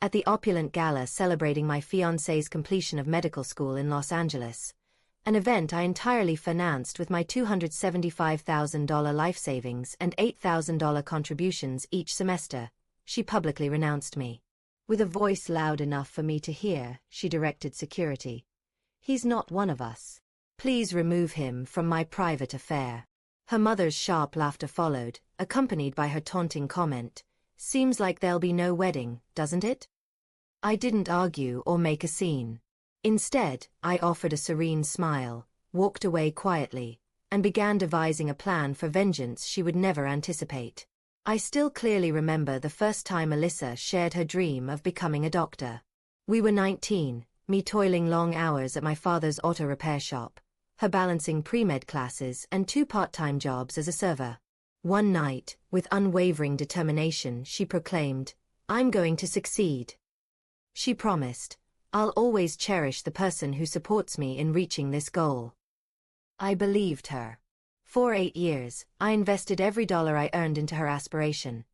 at the opulent gala celebrating my fiancé's completion of medical school in Los Angeles, an event I entirely financed with my $275,000 life savings and $8,000 contributions each semester, she publicly renounced me. With a voice loud enough for me to hear, she directed security. "He's not one of us. Please remove him from my private affair." Her mother's sharp laughter followed, accompanied by her taunting comment, "Seems like there'll be no wedding, doesn't it?" I didn't argue or make a scene. Instead, I offered a serene smile, walked away quietly, and began devising a plan for vengeance she would never anticipate. I still clearly remember the first time Alyssa shared her dream of becoming a doctor. We were 19, me toiling long hours at my father's auto repair shop, her balancing pre-med classes and 2 part-time jobs as a server. One night, with unwavering determination, she proclaimed, "I'm going to succeed." She promised, "I'll always cherish the person who supports me in reaching this goal." I believed her. For 8 years, I invested every dollar I earned into her aspiration.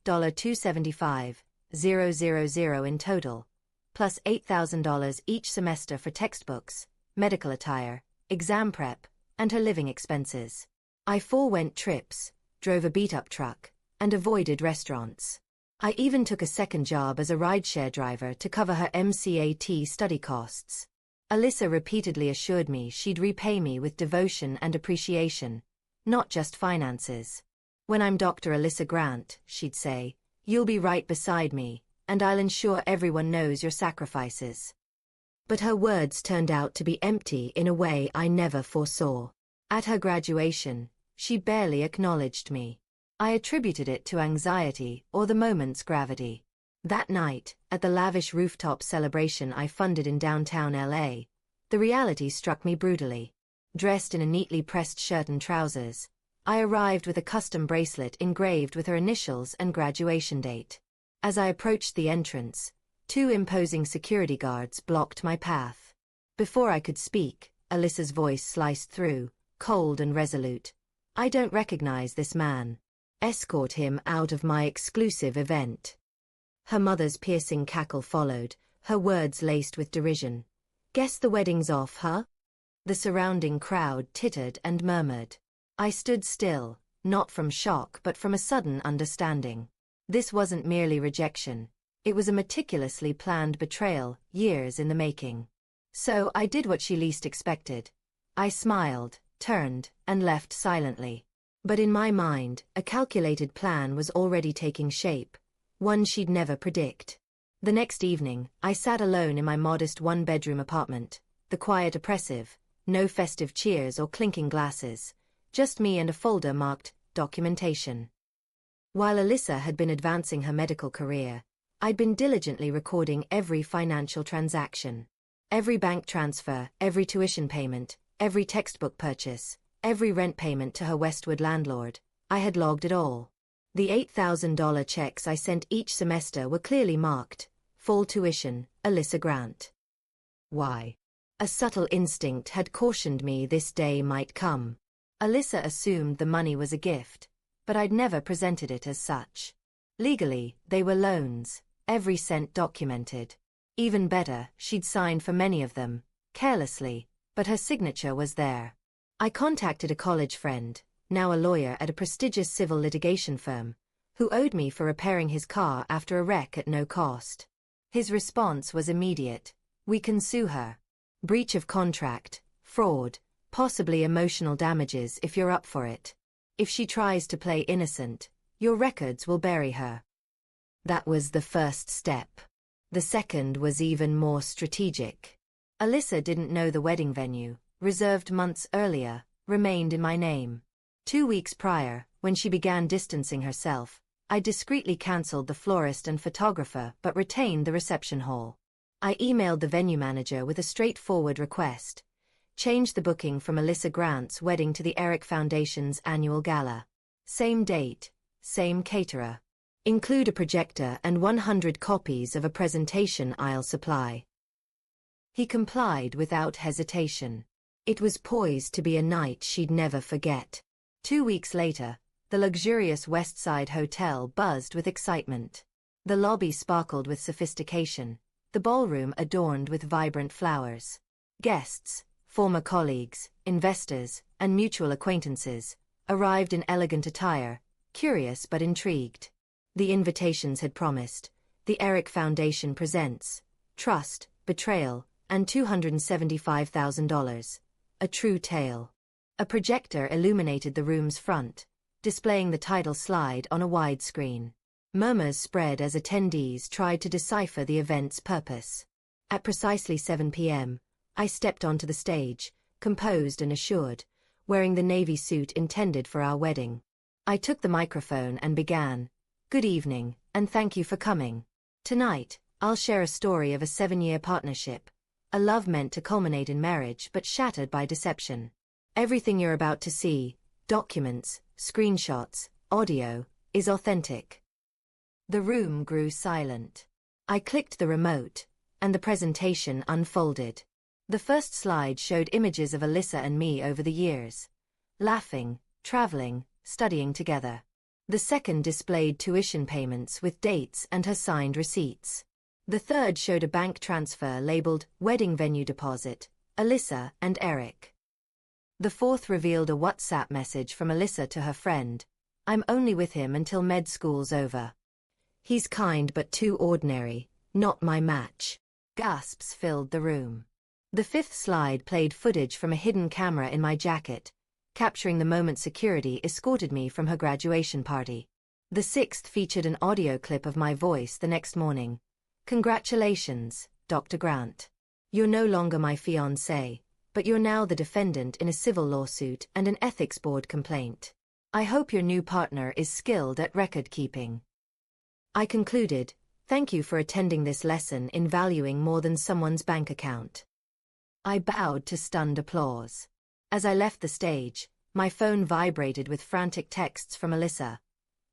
$275,000 in total, plus $8,000 each semester for textbooks, medical attire, exam prep, and her living expenses. I forewent trips, drove a beat-up truck, and avoided restaurants. I even took a second job as a rideshare driver to cover her MCAT study costs. Alyssa repeatedly assured me she'd repay me with devotion and appreciation, not just finances. "When I'm Dr. Alyssa Grant," she'd say, "you'll be right beside me, and I'll ensure everyone knows your sacrifices." But her words turned out to be empty in a way I never foresaw. At her graduation, she barely acknowledged me. I attributed it to anxiety or the moment's gravity. That night, at the lavish rooftop celebration I funded in downtown LA, the reality struck me brutally. Dressed in a neatly pressed shirt and trousers, I arrived with a custom bracelet engraved with her initials and graduation date. As I approached the entrance, 2 imposing security guards blocked my path. Before I could speak, Alyssa's voice sliced through, cold and resolute. "I don't recognize this man. Escort him out of my exclusive event." Her mother's piercing cackle followed, her words laced with derision. "Guess the wedding's off, huh?" The surrounding crowd tittered and murmured. I stood still, not from shock but from a sudden understanding. This wasn't merely rejection. It was a meticulously planned betrayal, years in the making. So I did what she least expected. I smiled, turned, and left silently. But in my mind, a calculated plan was already taking shape, one she'd never predict. The next evening, I sat alone in my modest 1-bedroom apartment, the quiet oppressive, no festive cheers or clinking glasses, just me and a folder marked documentation. While Alyssa had been advancing her medical career, I'd been diligently recording every financial transaction. Every bank transfer, every tuition payment, every textbook purchase, every rent payment to her Westwood landlord, I had logged it all. The $8,000 checks I sent each semester were clearly marked, full tuition, Alyssa Grant. Why? A subtle instinct had cautioned me this day might come. Alyssa assumed the money was a gift, but I'd never presented it as such. Legally, they were loans, every cent documented. Even better, she'd signed for many of them, carelessly, but her signature was there. I contacted a college friend, now a lawyer at a prestigious civil litigation firm, who owed me for repairing his car after a wreck at no cost. His response was immediate: "We can sue her. Breach of contract, fraud, possibly emotional damages if you're up for it. If she tries to play innocent, your records will bury her." That was the first step. The second was even more strategic. Alyssa didn't know the wedding venue, reserved months earlier, remained in my name. 2 weeks prior, when she began distancing herself, I discreetly cancelled the florist and photographer but retained the reception hall. I emailed the venue manager with a straightforward request: change the booking from Alyssa Grant's wedding to the Eric Foundation's annual gala. Same date, same caterer. Include a projector and 100 copies of a presentation I'll supply. He complied without hesitation. It was poised to be a night she'd never forget. 2 weeks later, the luxurious West Side Hotel buzzed with excitement. The lobby sparkled with sophistication, the ballroom adorned with vibrant flowers. Guests, former colleagues, investors, and mutual acquaintances, arrived in elegant attire, curious but intrigued. The invitations had promised, "The Eric Foundation presents Trust, Betrayal, and $275,000. A True Tale." A projector illuminated the room's front, displaying the title slide on a wide screen. Murmurs spread as attendees tried to decipher the event's purpose. At precisely 7 p.m., I stepped onto the stage, composed and assured, wearing the navy suit intended for our wedding. I took the microphone and began, "Good evening, and thank you for coming. Tonight, I'll share a story of a 7-year partnership, a love meant to culminate in marriage but shattered by deception. Everything you're about to see, documents, screenshots, audio, is authentic." The room grew silent. I clicked the remote, and the presentation unfolded. The first slide showed images of Alyssa and me over the years, laughing, traveling, studying together. The second displayed tuition payments with dates and her signed receipts. The third showed a bank transfer labeled "Wedding Venue Deposit, Alyssa and Eric." The fourth revealed a WhatsApp message from Alyssa to her friend, "I'm only with him until med school's over. He's kind but too ordinary, not my match." Gasps filled the room. The fifth slide played footage from a hidden camera in my jacket, capturing the moment security escorted me from her graduation party. The sixth featured an audio clip of my voice the next morning. "Congratulations, Dr. Grant. You're no longer my fiancé, but you're now the defendant in a civil lawsuit and an ethics board complaint. I hope your new partner is skilled at record keeping." I concluded, "Thank you for attending this lesson in valuing more than someone's bank account." I bowed to stunned applause. As I left the stage, my phone vibrated with frantic texts from Alyssa.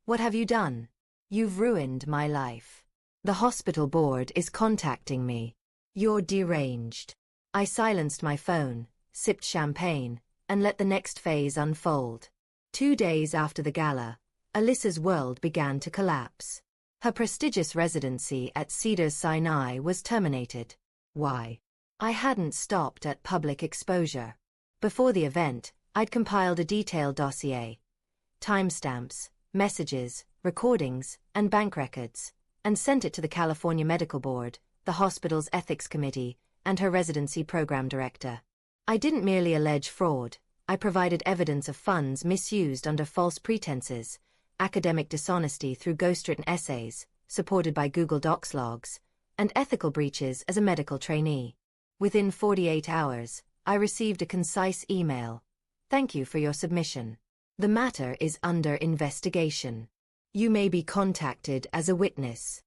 "What have you done? You've ruined my life. The hospital board is contacting me. You're deranged." I silenced my phone, sipped champagne, and let the next phase unfold. 2 days after the gala, Alyssa's world began to collapse. Her prestigious residency at Cedars-Sinai was terminated. Why? I hadn't stopped at public exposure. Before the event, I'd compiled a detailed dossier. Timestamps, messages, recordings, and bank records, and sent it to the California Medical Board, the hospital's ethics committee, and her residency program director. I didn't merely allege fraud, I provided evidence of funds misused under false pretenses, academic dishonesty through ghostwritten essays, supported by Google Docs logs, and ethical breaches as a medical trainee. Within 48 hours, I received a concise email. "Thank you for your submission. The matter is under investigation. You may be contacted as a witness."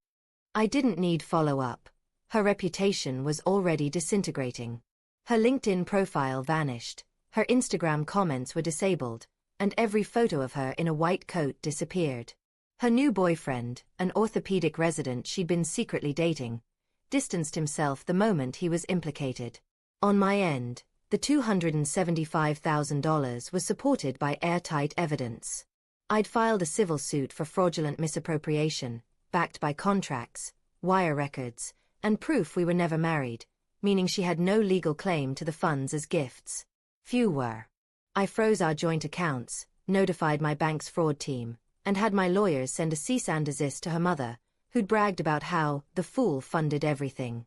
I didn't need follow-up. Her reputation was already disintegrating. Her LinkedIn profile vanished, her Instagram comments were disabled, and every photo of her in a white coat disappeared. Her new boyfriend, an orthopedic resident she'd been secretly dating, distanced himself the moment he was implicated. On my end, the $275,000 was supported by airtight evidence. I'd filed a civil suit for fraudulent misappropriation, backed by contracts, wire records, and proof we were never married, meaning she had no legal claim to the funds as gifts. Few were. I froze our joint accounts, notified my bank's fraud team, and had my lawyers send a cease and desist to her mother, who'd bragged about how the fool funded everything.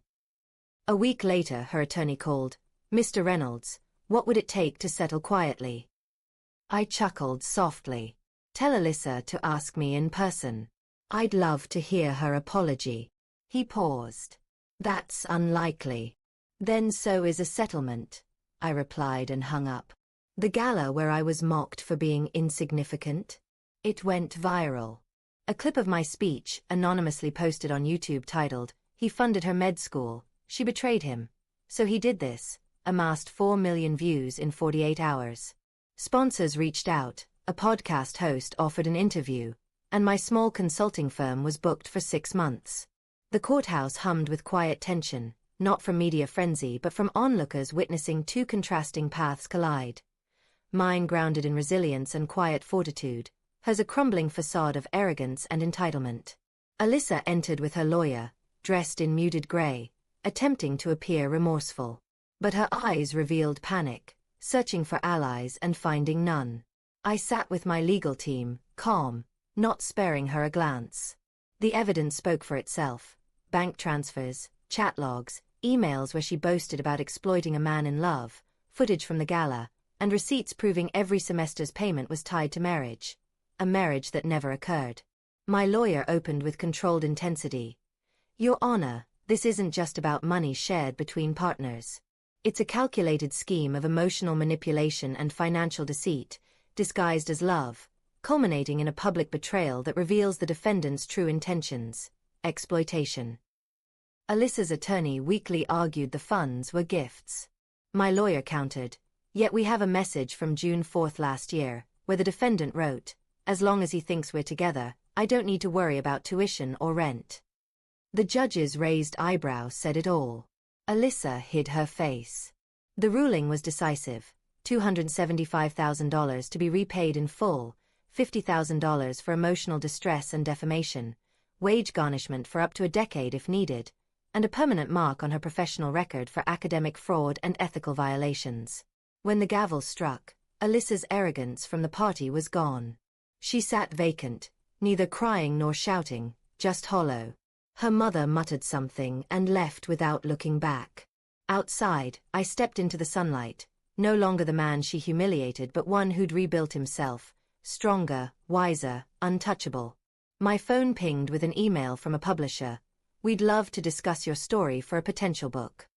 A week later her attorney called. "Mr. Reynolds, what would it take to settle quietly?" I chuckled softly. "Tell Alyssa to ask me in person. I'd love to hear her apology." He paused. "That's unlikely." "Then so is a settlement," I replied and hung up. The gala where I was mocked for being insignificant? It went viral. A clip of my speech, anonymously posted on YouTube titled, "He funded her med school, she betrayed him. So he did this," amassed 4 million views in 48 hours. Sponsors reached out, a podcast host offered an interview, and my small consulting firm was booked for 6 months. The courthouse hummed with quiet tension, not from media frenzy but from onlookers witnessing two contrasting paths collide. Mine grounded in resilience and quiet fortitude, hers a crumbling facade of arrogance and entitlement. Alyssa entered with her lawyer, dressed in muted grey, attempting to appear remorseful. But her eyes revealed panic, searching for allies and finding none. I sat with my legal team, calm, not sparing her a glance. The evidence spoke for itself. Bank transfers, chat logs, emails where she boasted about exploiting a man in love, footage from the gala, and receipts proving every semester's payment was tied to marriage. A marriage that never occurred. My lawyer opened with controlled intensity. Your Honor, this isn't just about money shared between partners. It's a calculated scheme of emotional manipulation and financial deceit, disguised as love, culminating in a public betrayal that reveals the defendant's true intentions: exploitation. Alyssa's attorney weakly argued the funds were gifts. My lawyer countered, yet we have a message from June 4 last year, where the defendant wrote, "As long as he thinks we're together, I don't need to worry about tuition or rent." The judge's raised eyebrow said it all. Alyssa hid her face. The ruling was decisive: $275,000 to be repaid in full, $50,000 for emotional distress and defamation, wage garnishment for up to a decade if needed, and a permanent mark on her professional record for academic fraud and ethical violations. When the gavel struck, Alyssa's arrogance from the party was gone. She sat vacant, neither crying nor shouting, just hollow. Her mother muttered something and left without looking back. Outside, I stepped into the sunlight, no longer the man she humiliated but one who'd rebuilt himself, stronger, wiser, untouchable. My phone pinged with an email from a publisher. "We'd love to discuss your story for a potential book."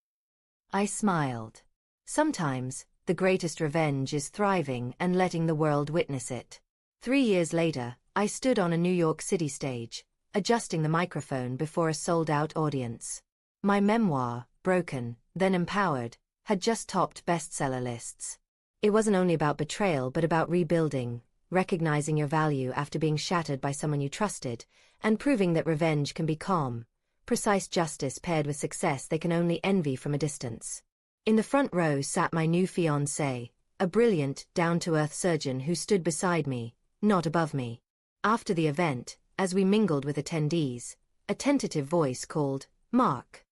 I smiled. Sometimes, the greatest revenge is thriving and letting the world witness it. 3 years later, I stood on a New York City stage, adjusting the microphone before a sold-out audience. My memoir, Broken, Then Empowered, had just topped bestseller lists. It wasn't only about betrayal but about rebuilding, recognizing your value after being shattered by someone you trusted, and proving that revenge can be calm, precise justice paired with success they can only envy from a distance. In the front row sat my new fiancé, a brilliant, down-to-earth surgeon who stood beside me, not above me. After the event, as we mingled with attendees, a tentative voice called, "Mark."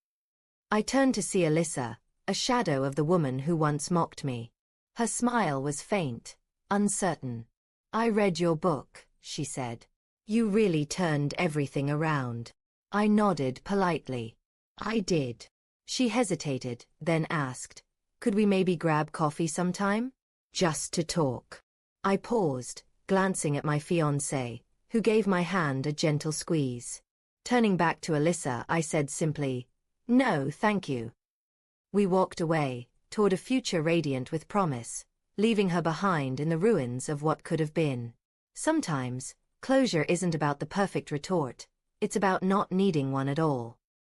I turned to see Alyssa, a shadow of the woman who once mocked me. Her smile was faint, uncertain. "I read your book," she said. "You really turned everything around." I nodded politely. "I did." She hesitated, then asked, "Could we maybe grab coffee sometime? Just to talk." I paused, glancing at my fiancé, who gave my hand a gentle squeeze. Turning back to Alyssa, I said simply, "No, thank you." We walked away, toward a future radiant with promise, leaving her behind in the ruins of what could have been. Sometimes, closure isn't about the perfect retort, it's about not needing one at all.